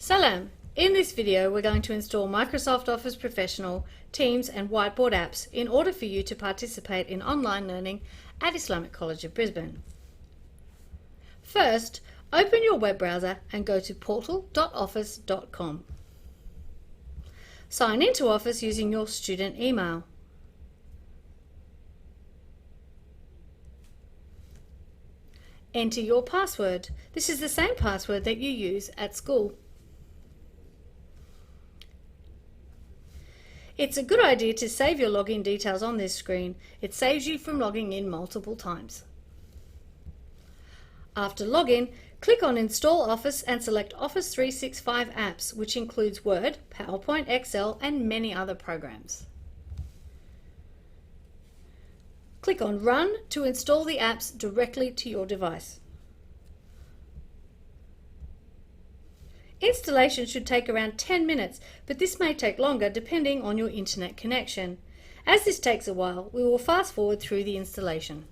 Salam! In this video we're going to install Microsoft Office Professional, Teams and Whiteboard apps in order for you to participate in online learning at Islamic College of Brisbane. First, open your web browser and go to portal.office.com. Sign into Office using your student email. Enter your password. This is the same password that you use at school. It's a good idea to save your login details on this screen. It saves you from logging in multiple times. After login, click on Install Office and select Office 365 apps, which includes Word, PowerPoint, Excel and many other programs. Click on Run to install the apps directly to your device. Installation should take around 10 minutes, but this may take longer depending on your internet connection. As this takes a while, we will fast forward through the installation.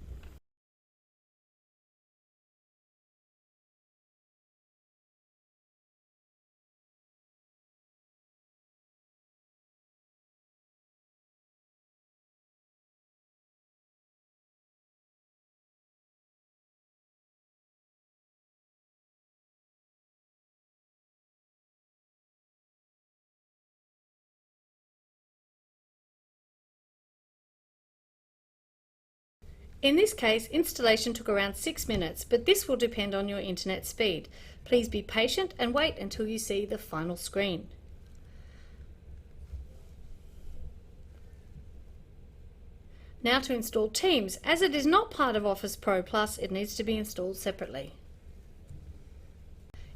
In this case, installation took around 6 minutes, but this will depend on your internet speed. Please be patient and wait until you see the final screen. Now to install Teams. As it is not part of Office Pro Plus, it needs to be installed separately.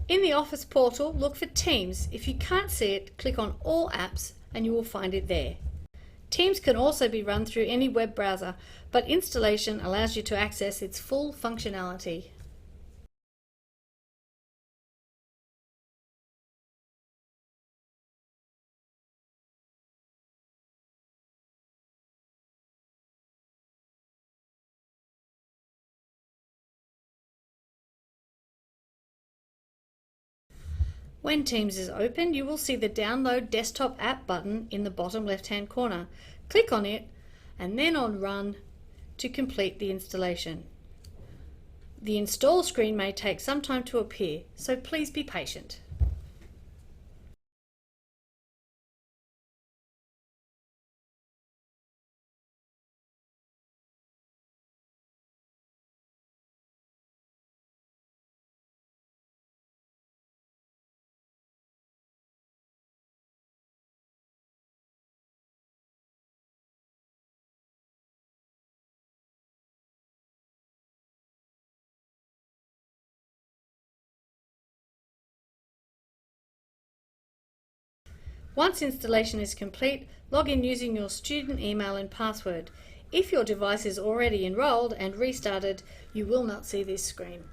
In the Office portal, look for Teams. If you can't see it, click on All Apps and you will find it there. Teams can also be run through any web browser, but installation allows you to access its full functionality. When Teams is opened, you will see the Download Desktop App button in the bottom left-hand corner. Click on it and then on Run to complete the installation. The install screen may take some time to appear, so please be patient. Once installation is complete, log in using your student email and password. If your device is already enrolled and restarted, you will not see this screen.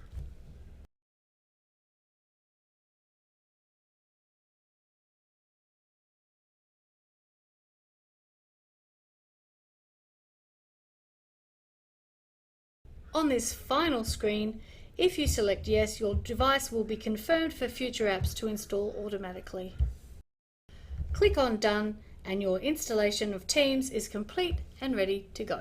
On this final screen, if you select Yes, your device will be confirmed for future apps to install automatically. Click on Done and your installation of Teams is complete and ready to go.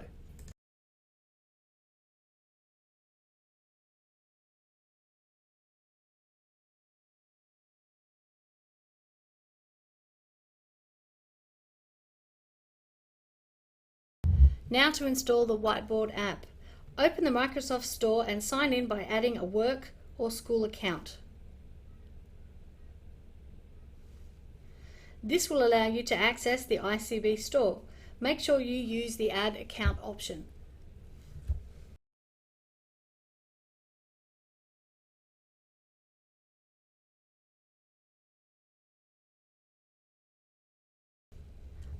Now to install the Whiteboard app. Open the Microsoft Store and sign in by adding a work or school account. This will allow you to access the ICB Store. Make sure you use the Add Account option.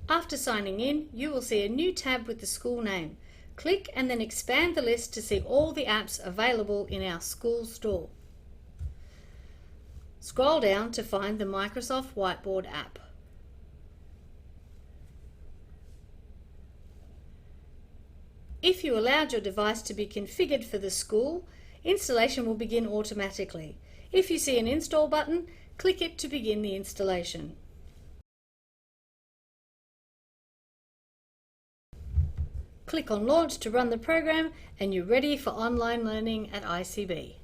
After signing in, you will see a new tab with the school name. Click and then expand the list to see all the apps available in our school store. Scroll down to find the Microsoft Whiteboard app. If you allowed your device to be configured for the school, installation will begin automatically. If you see an install button, Click it to begin the installation. Click on Launch to run the program and you're ready for online learning at ICB.